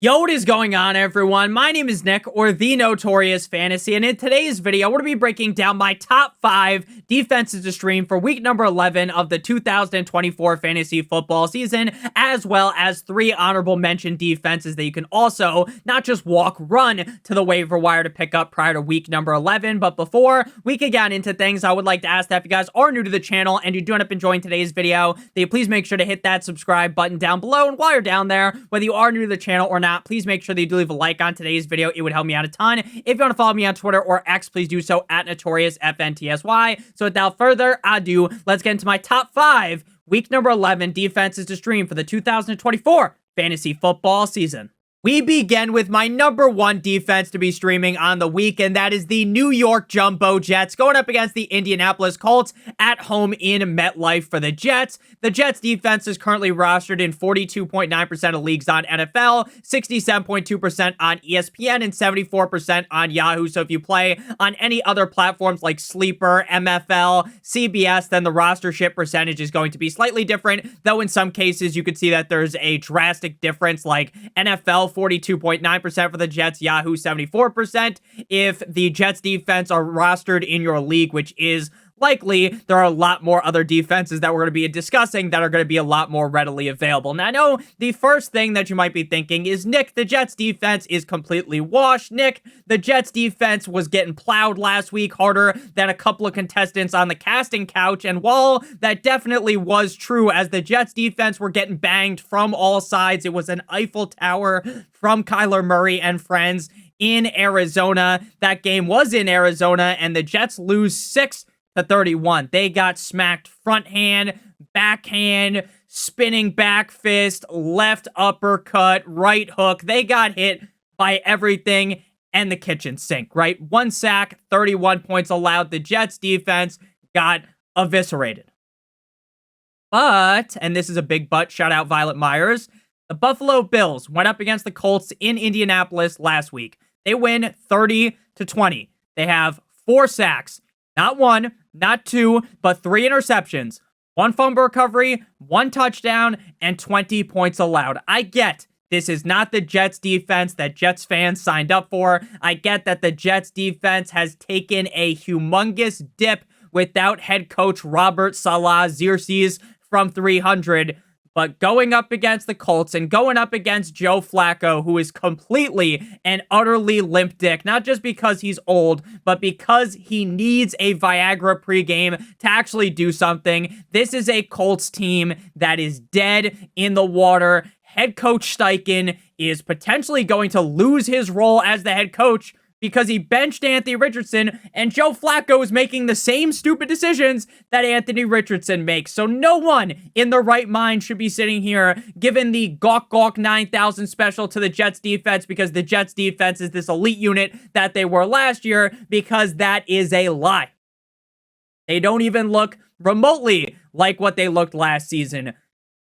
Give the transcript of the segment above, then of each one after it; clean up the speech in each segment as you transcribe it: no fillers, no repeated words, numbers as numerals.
Yo, what is going on, everyone? My name is Nick, or the Notorious Fantasy, and in today's video, we're going to be breaking down my top 5 defenses to stream for week number 11 of the 2024 fantasy football season, as well as 3 honorable mention defenses that you can also not just run to the waiver wire to pick up prior to week number 11. But before we can get into things, I would like to ask that if you guys are new to the channel and you do end up enjoying today's video, that you please make sure to hit that subscribe button down below. And while you're down there, whether you are new to the channel or not, please make sure that you do leave a like on today's video. It would help me out a ton. If you want to follow me on Twitter or X, please do so at NotoriousFantasy. So without further ado, let's get into my top 5 week number 11 defenses to stream for the 2024 fantasy football season. We begin with my number 1 defense to be streaming on the week, and that is the New York Jumbo Jets going up against the Indianapolis Colts at home in MetLife for the Jets. The Jets defense is currently rostered in 42.9% of leagues on NFL, 67.2% on ESPN, and 74% on Yahoo. So if you play on any other platforms like Sleeper, MFL, CBS, then the rostership percentage is going to be slightly different, though in some cases you could see that there's a drastic difference, like NFL 42.9% for the Jets, Yahoo 74%. If the Jets defense are rostered in your league, which is likely, there are a lot more other defenses that we're going to be discussing that are going to be a lot more readily available. Now, I know the first thing that you might be thinking is, Nick, the Jets defense is completely washed. Nick, the Jets defense was getting plowed last week harder than a couple of contestants on the casting couch. And while that definitely was true, as the Jets defense were getting banged from all sides, it was an Eiffel Tower from Kyler Murray and friends in Arizona. That game was in Arizona, and the Jets lose 6-31. They got smacked front hand, backhand, spinning back fist, left uppercut, right hook. They got hit by everything and the kitchen sink, right? 1 sack, 31 points allowed. The Jets defense got eviscerated. But, and this is a big but, shout out Violet Myers, the Buffalo Bills went up against the Colts in Indianapolis last week. They win 30-20. They have 4 sacks. Not 1, not 2, but 3 interceptions, 1 fumble recovery, 1 touchdown, and 20 points allowed. I get this is not the Jets defense that Jets fans signed up for. I get that the Jets defense has taken a humongous dip without head coach Robert Saleh Xerxes from 300. But going up against the Colts and going up against Joe Flacco, who is completely and utterly limp dick, not just because he's old, but because he needs a Viagra pregame to actually do something. This is a Colts team that is dead in the water. Head coach Steichen is potentially going to lose his role as the head coach because he benched Anthony Richardson, and Joe Flacco is making the same stupid decisions that Anthony Richardson makes. So no one in the right mind should be sitting here giving the Gawk Gawk 9000 special to the Jets defense because the Jets defense is this elite unit that they were last year, because that is a lie. They don't even look remotely like what they looked last season.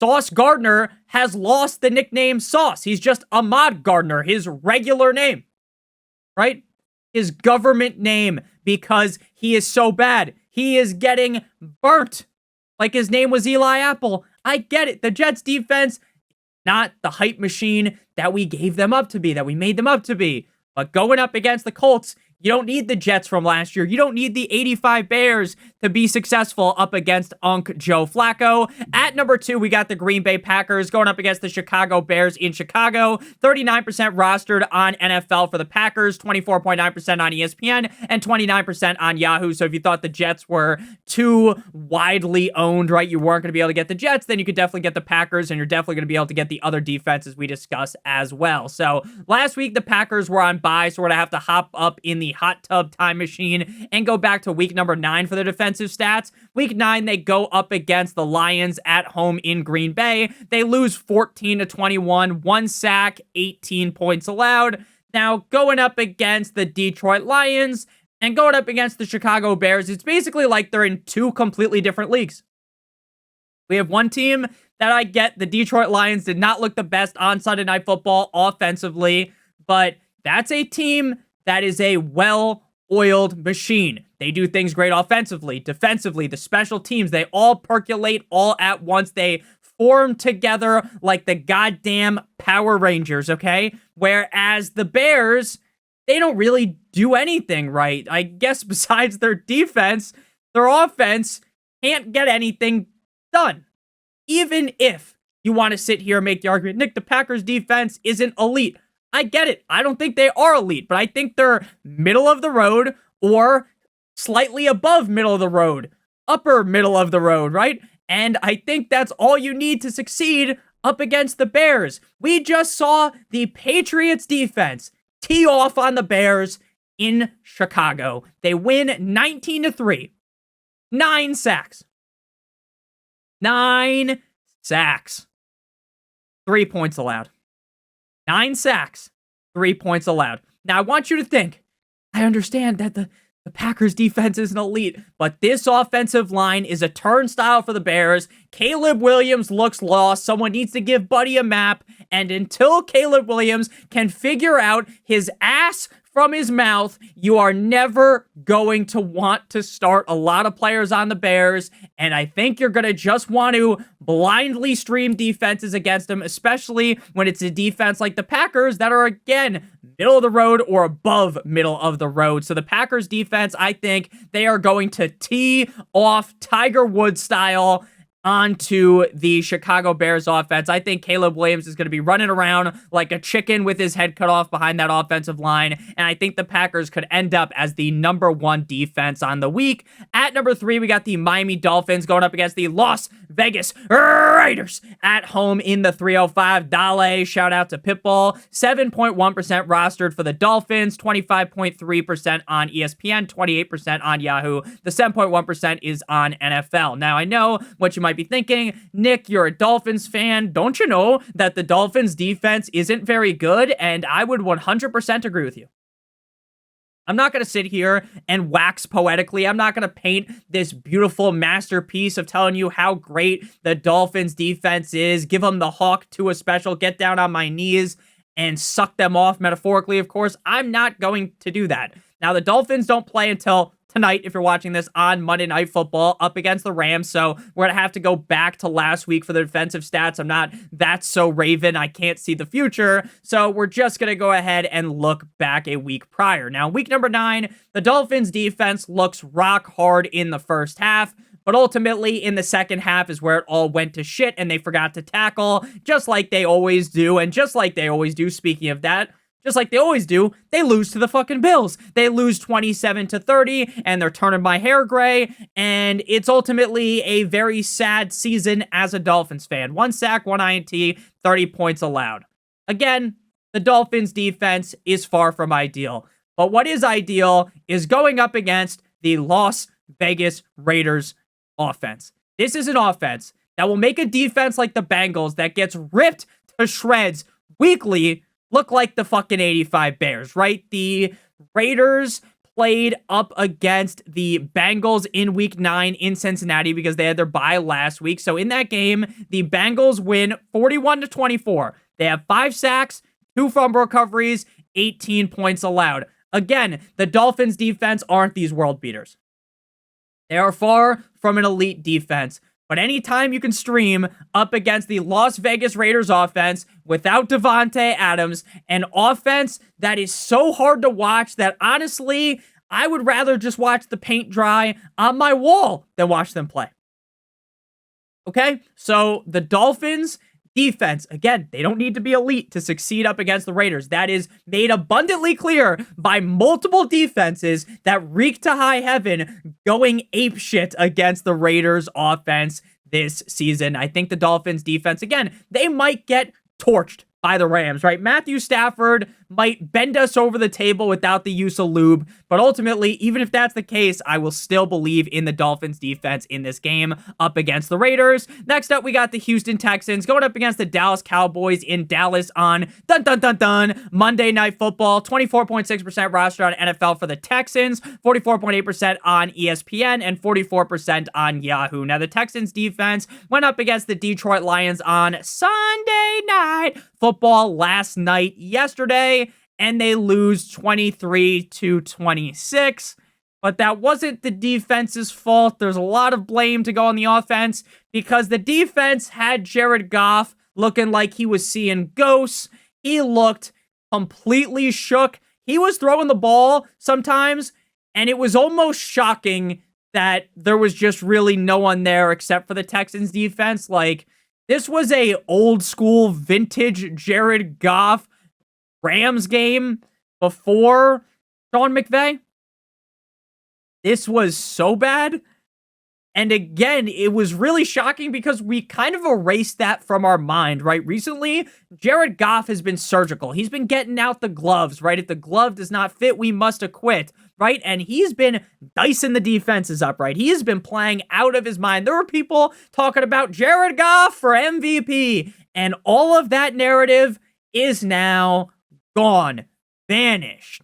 Sauce Gardner has lost the nickname Sauce. He's just Ahmad Gardner, his regular name. Right? His government name, because he is so bad. He is getting burnt. Like his name was Eli Apple. I get it. The Jets defense, not the hype machine that we gave them up to be, that we made them up to be. But going up against the Colts, you don't need the Jets from last year. You don't need the 85 Bears to be successful up against Unc Joe Flacco. At number 2, we got the Green Bay Packers going up against the Chicago Bears in Chicago. 39% rostered on NFL for the Packers, 24.9% on ESPN, and 29% on Yahoo. So if you thought the Jets were too widely owned, right, you weren't going to be able to get the Jets, then you could definitely get the Packers, and you're definitely going to be able to get the other defenses we discuss as well. So last week, the Packers were on bye, so we're going to have to hop up in the hot tub time machine and go back to week number 9 for the defensive stats. Week 9, they go up against the Lions at home in Green Bay. They lose 14-21, 1 sack, 18 points allowed. Now, going up against the Detroit Lions and going up against the Chicago Bears, it's basically like they're in 2 completely different leagues. We have one team that I get. The Detroit Lions did not look the best on Sunday Night Football offensively, but that's a team that is a well-oiled machine. They do things great offensively, defensively, the special teams, they all percolate all at once. They form together like the goddamn Power Rangers, okay? Whereas the Bears, they don't really do anything right. I guess besides their defense, their offense can't get anything done. Even if you want to sit here and make the argument, Nick, the Packers defense isn't elite. I get it. I don't think they are elite, but I think they're middle of the road or slightly above middle of the road, upper middle of the road, right? And I think that's all you need to succeed up against the Bears. We just saw the Patriots defense tee off on the Bears in Chicago. They win 19-3. 9 sacks. 9 sacks. 3 points allowed. 9 sacks. 3 points allowed. Now, I want you to think, I understand that the Packers defense isn't elite, but this offensive line is a turnstile for the Bears. Caleb Williams looks lost. Someone needs to give Buddy a map. And until Caleb Williams can figure out his ass from his mouth, you are never going to want to start a lot of players on the Bears. And I think you're going to just want to blindly stream defenses against them, especially when it's a defense like the Packers that are, again, middle of the road or above middle of the road. So the Packers defense, I think they are going to tee off Tiger Woods style onto the Chicago Bears offense. I think Caleb Williams is going to be running around like a chicken with his head cut off behind that offensive line, and I think the Packers could end up as the number 1 defense on the week. At number 3, we got the Miami Dolphins going up against the Las Vegas Raiders at home in the 305. Dale, shout out to Pitbull. 7.1% rostered for the Dolphins, 25.3% on ESPN, 28% on Yahoo. The 7.1% is on NFL. Now, I know what you might be thinking, Nick, you're a Dolphins fan. Don't you know that the Dolphins defense isn't very good? And I would 100% agree with you. I'm not going to sit here and wax poetically. I'm not going to paint this beautiful masterpiece of telling you how great the Dolphins defense is, give them the hawk to a special, get down on my knees and suck them off metaphorically, of course. I'm not going to do that. Now, the Dolphins don't play until tonight, if you're watching this on Monday Night Football, up against the Rams. So we're going to have to go back to last week for the defensive stats. I'm not that so Raven. I can't see the future. So we're just going to go ahead and look back a week prior. Now, week number 9, the Dolphins defense looks rock hard in the first half. But ultimately, in the second half is where it all went to shit and they forgot to tackle, just like they always do. And just like they always do, speaking of that, just like they always do, they lose to the fucking Bills. They lose 27-30, and they're turning my hair gray, and it's ultimately a very sad season as a Dolphins fan. 1 sack, 1 INT, 30 points allowed. Again, the Dolphins defense is far from ideal, but what is ideal is going up against the Las Vegas Raiders offense. This is an offense that will make a defense like the Bengals that gets ripped to shreds weekly look like the fucking 85 Bears, right? The Raiders played up against the Bengals in week 9 in Cincinnati because they had their bye last week. So in that game, the Bengals win 41-24. They have 5 sacks, 2 fumble recoveries, 18 points allowed. Again, the Dolphins defense aren't these world beaters. They are far from an elite defense. But anytime you can stream up against the Las Vegas Raiders offense without Devontae Adams, an offense that is so hard to watch that honestly, I would rather just watch the paint dry on my wall than watch them play. Okay? So the Dolphins defense, again, they don't need to be elite to succeed up against the Raiders. That is made abundantly clear by multiple defenses that reek to high heaven going apeshit against the Raiders offense this season. I think the Dolphins defense, again, they might get torched by the Rams, right? Matthew Stafford might bend us over the table without the use of lube, but ultimately, even if that's the case, I will still believe in the Dolphins defense in this game up against the Raiders. Next up, we got the Houston Texans going up against the Dallas Cowboys in Dallas on Monday Night Football. 24.6% roster on NFL for the Texans, 44.8% on ESPN, and 44% on Yahoo. Now, the Texans defense went up against the Detroit Lions on Sunday Night Football yesterday, and they lose 23-26. But that wasn't the defense's fault. There's a lot of blame to go on the offense because the defense had Jared Goff looking like he was seeing ghosts. He looked completely shook. He was throwing the ball sometimes, and it was almost shocking that there was just really no one there except for the Texans defense. Like, this was a old school vintage Jared Goff Rams game before Sean McVay. This was so bad. And again, it was really shocking because we kind of erased that from our mind, right? Recently, Jared Goff has been surgical. He's been getting out the gloves, right? If the glove does not fit, we must acquit, right? And he's been dicing the defenses up, right? He has been playing out of his mind. There were people talking about Jared Goff for MVP, and all of that narrative is now gone, vanished,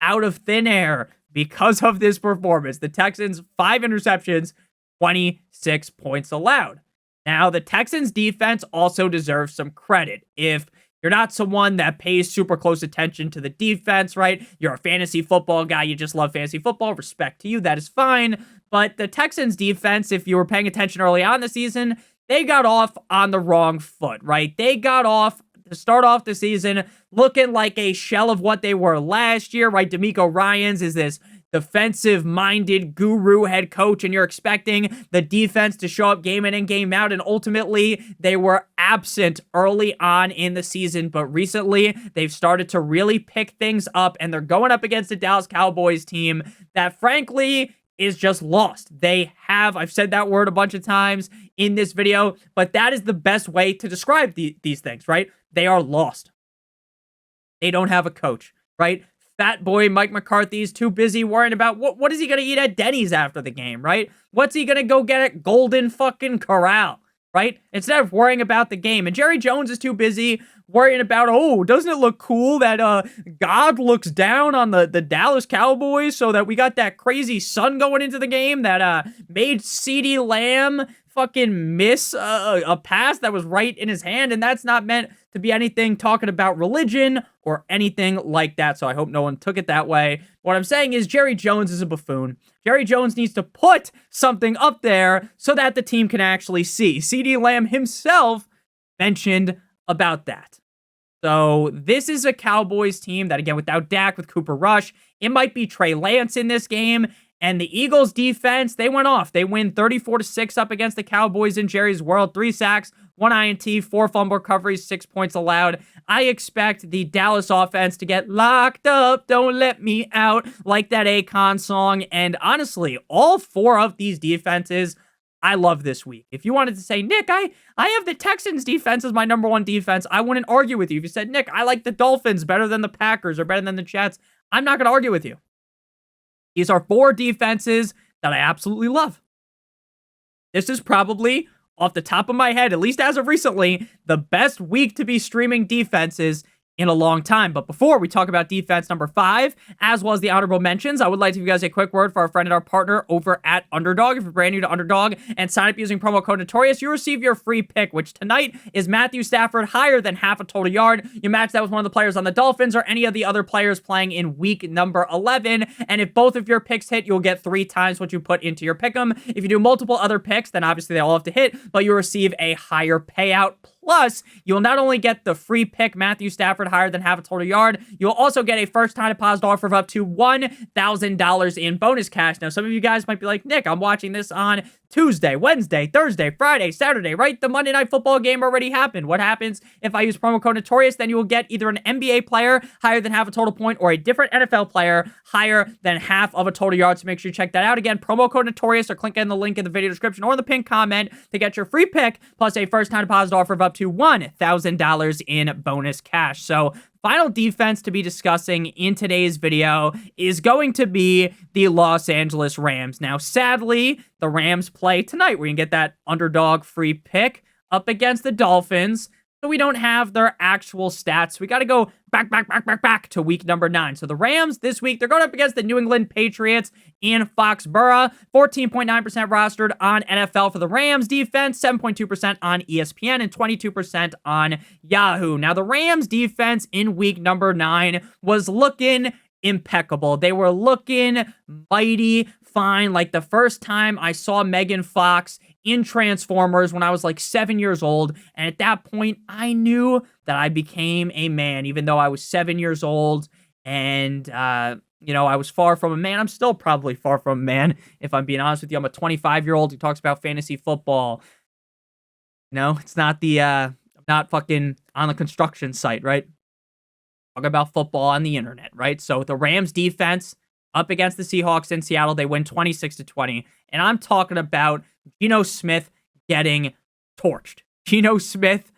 out of thin air because of this performance. The Texans, 5 interceptions, 26 points allowed. Now, the Texans defense also deserves some credit. If you're not someone that pays super close attention to the defense, right? You're a fantasy football guy. You just love fantasy football. Respect to you. That is fine. But the Texans defense, if you were paying attention early on the season, they got off on the wrong foot, right? They got off to start off the season looking like a shell of what they were last year, right? DeMeco Ryans is this defensive-minded guru head coach, and you're expecting the defense to show up game in and game out, and ultimately, they were absent early on in the season, but recently, they've started to really pick things up, and they're going up against the Dallas Cowboys team that, frankly, is just lost. I've said that word a bunch of times in this video, but that is the best way to describe these things, right? They are lost. They don't have a coach, right? Fat boy Mike McCarthy is too busy worrying about what is he going to eat at Denny's after the game, right? What's he going to go get at Golden fucking Corral, right? Instead of worrying about the game. And Jerry Jones is too busy worrying about, doesn't it look cool that God looks down on the Dallas Cowboys so that we got that crazy sun going into the game that made CeeDee Lamb fucking miss a pass that was right in his hand, and that's not meant to be anything talking about religion or anything like that, so I hope no one took it that way. What I'm saying is Jerry Jones is a buffoon. Jerry Jones needs to put something up there so that the team can actually see. CeeDee Lamb himself mentioned about that. So this is a Cowboys team that, again, without Dak, with Cooper Rush, it might be Trey Lance in this game. And the Eagles defense, they went off. They win 34-6 up against the Cowboys in Jerry's world. 3 sacks, 1 INT, 4 fumble recoveries, 6 points allowed. I expect the Dallas offense to get locked up, don't let me out, like that Akon song. And honestly, all 4 of these defenses, I love this week. If you wanted to say, Nick, I have the Texans defense as my number 1 defense, I wouldn't argue with you. If you said, Nick, I like the Dolphins better than the Packers or better than the Jets, I'm not going to argue with you. These are 4 defenses that I absolutely love. This is probably, off the top of my head, at least as of recently, the best week to be streaming defenses in a long time. But before we talk about defense number 5, as well as the honorable mentions, I would like to give you guys a quick word for our friend and our partner over at Underdog. If you're brand new to Underdog and sign up using promo code Notorious, you receive your free pick, which tonight is Matthew Stafford higher than half a total yard. You match that with one of the players on the Dolphins or any of the other players playing in week number 11. And if both of your picks hit, you'll get 3 times what you put into your pick'em. If you do multiple other picks, then obviously they all have to hit, but you receive a higher payout. Plus, you'll not only get the free pick, Matthew Stafford higher than half a total yard, you'll also get a first-time deposit offer of up to $1,000 in bonus cash. Now, some of you guys might be like, Nick, I'm watching this on Tuesday, Wednesday, Thursday, Friday, Saturday, right? The Monday Night Football game already happened. What happens if I use promo code Notorious? Then you will get either an NBA player higher than half a total point or a different NFL player higher than half of a total yard. So make sure you check that out. Again, promo code Notorious, or click in the link in the video description or in the pinned comment to get your free pick plus a first-time deposit offer of up to $1,000 in bonus cash. So final defense to be discussing in today's video is going to be the Los Angeles Rams. Now, sadly, the Rams play tonight. We're going to get that underdog free pick up against the Dolphins. So we don't have their actual stats. We got to go back to week number 9. So the Rams this week, they're going up against the New England Patriots in Foxborough. 14.9% rostered on NFL for the Rams defense, 7.2% on ESPN, and 22% on Yahoo. Now the Rams defense in week number 9 was looking impeccable. They were looking mighty fine. Like the first time I saw Megan Fox in Transformers when I was like 7 years old. And at that point, I knew that I became a man, even though I was 7 years old. And, I was far from a man. I'm still probably far from a man, if I'm being honest with you. I'm a 25-year-old who talks about fantasy football. It's not I'm not fucking on the construction site, right? Talking about football on the internet, right? So the Rams defense up against the Seahawks in Seattle, they win 26-20. And I'm talking about Geno Smith getting torched. Geno Smith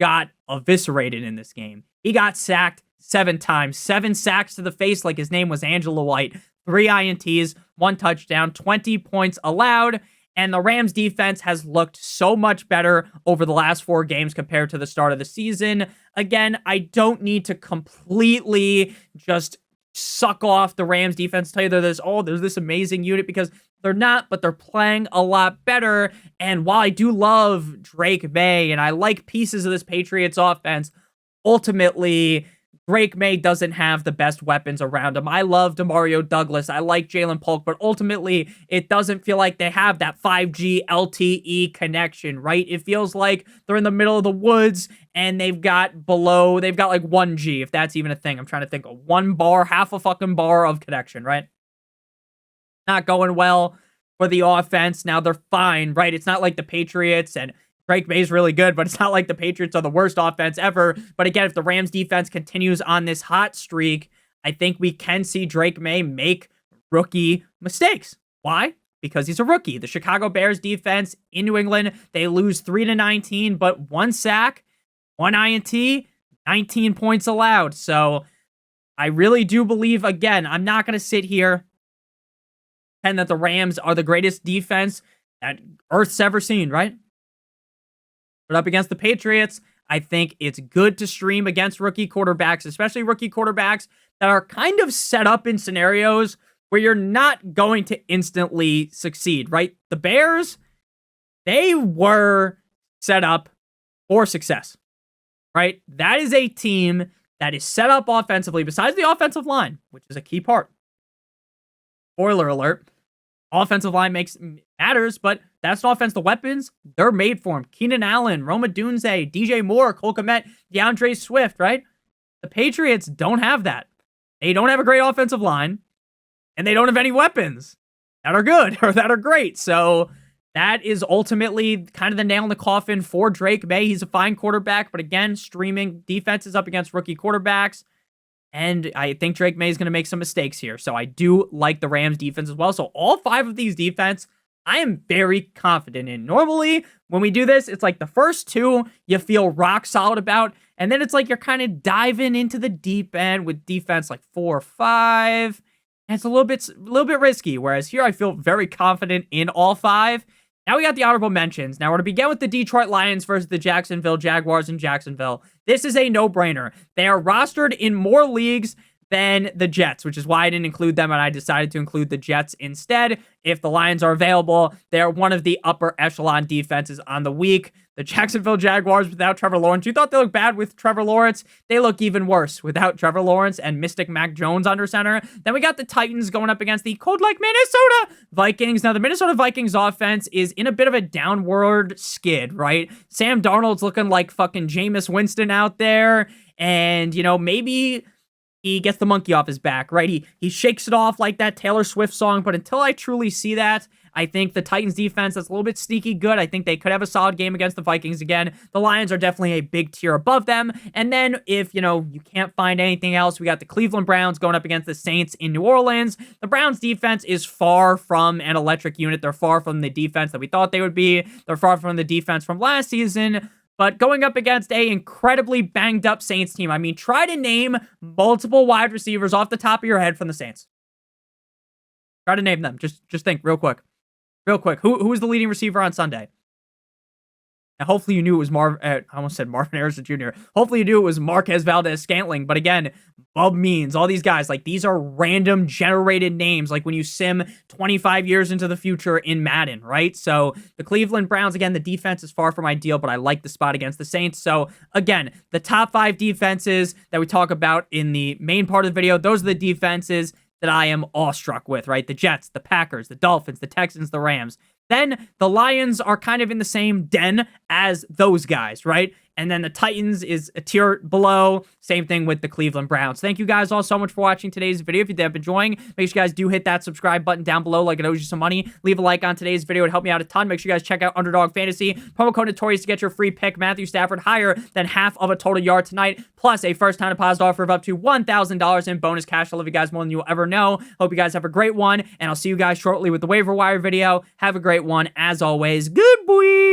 got eviscerated in this game. He got sacked 7 times, 7 sacks to the face like his name was Angela White, 3 INTs, 1 touchdown, 20 points allowed. And the Rams defense has looked so much better over the last 4 games compared to the start of the season. Again, I don't need to completely just suck off the Rams defense, tell you there's this amazing unit, because they're not, but they're playing a lot better. And while I do love Drake May and I like pieces of this Patriots offense, ultimately Drake May doesn't have the best weapons around him. I love Demario Douglas. I like Jalen Polk, but ultimately it doesn't feel like they have that 5G LTE connection, right? It feels like they're in the middle of the woods and they've got like 1G, if that's even a thing. I'm trying to think of 1 bar, half a fucking bar of connection, right? Not going well for the offense. Now they're fine, right? It's not like the Patriots, and Drake May's really good, but it's not like the Patriots are the worst offense ever. But again, if the Rams defense continues on this hot streak, I think we can see Drake May make rookie mistakes. Why? Because he's a rookie. The Chicago Bears defense in New England, they lose 3-19, but 1 sack, 1 INT, 19 points allowed. So I really do believe, again, I'm not going to sit here and that the Rams are the greatest defense that Earth's ever seen, right? But up against the Patriots, I think it's good to stream against rookie quarterbacks, especially rookie quarterbacks that are kind of set up in scenarios where you're not going to instantly succeed, right? The Bears, they were set up for success, right? That is a team that is set up offensively, besides the offensive line, which is a key part. Spoiler alert. Offensive line matters, but that's an offense. The weapons, they're made for him. Keenan Allen, Roma Dunze, DJ Moore, Cole Kmet, DeAndre Swift, right? The Patriots don't have that. They don't have a great offensive line, and they don't have any weapons that are good or that are great. So that is ultimately kind of the nail in the coffin for Drake May. He's a fine quarterback, but again, streaming defenses up against rookie quarterbacks. And I think Drake May is going to make some mistakes here. So I do like the Rams defense as well. So all 5 of these defense, I am very confident in. Normally, when we do this, it's like the first 2 you feel rock solid about. And then it's like you're kind of diving into the deep end with defense like 4 or 5. And it's a little bit risky. Whereas here I feel very confident in all 5. Now we got the honorable mentions. Now we're going to begin with the Detroit Lions versus the Jacksonville Jaguars in Jacksonville. This is a no-brainer. They are rostered in more leagues than the Jets, which is why I didn't include them, and I decided to include the Jets instead. If the Lions are available, they're one of the upper echelon defenses on the week. The Jacksonville Jaguars without Trevor Lawrence. You thought they looked bad with Trevor Lawrence? They look even worse without Trevor Lawrence and Mystic Mac Jones under center. Then we got the Titans going up against the cold like Minnesota Vikings. Now, the Minnesota Vikings offense is in a bit of a downward skid, right? Sam Darnold's looking like fucking Jameis Winston out there. And, maybe he gets the monkey off his back, right? He shakes it off like that Taylor Swift song, but until I truly see that, I think the Titans defense is a little bit sneaky good. I think they could have a solid game against the Vikings again. The Lions are definitely a big tier above them. And then if, you can't find anything else, we got the Cleveland Browns going up against the Saints in New Orleans. The Browns defense is far from an electric unit. They're far from the defense that we thought they would be. They're far from the defense from last season. But going up against a incredibly banged up Saints team, I mean, try to name multiple wide receivers off the top of your head from the Saints. Try to name them. Just think real quick. Real quick. Who was the leading receiver on Sunday? Now, hopefully you knew it was I almost said Marvin Harrison Jr. Hopefully you knew it was Marquez Valdez-Scantling. But again, Bub Means, all these guys, like these are random generated names, like when you sim 25 years into the future in Madden, right? So the Cleveland Browns, again, the defense is far from ideal, but I like the spot against the Saints. So again, the top 5 defenses that we talk about in the main part of the video, those are the defenses that I am awestruck with, right? The Jets, the Packers, the Dolphins, the Texans, the Rams. Then the Lions are kind of in the same den as those guys, right? And then the Titans is a tier below. Same thing with the Cleveland Browns. Thank you guys all so much for watching today's video. If you have been enjoying, make sure you guys do hit that subscribe button down below like it owes you some money. Leave a like on today's video. It'd help me out a ton. Make sure you guys check out Underdog Fantasy. Promo code Notorious to get your free pick. Matthew Stafford higher than half of a total yard tonight, plus a first-time deposit offer of up to $1,000 in bonus cash. I love you guys more than you'll ever know. Hope you guys have a great one, and I'll see you guys shortly with the waiver wire video. Have a great one. As always, good boy.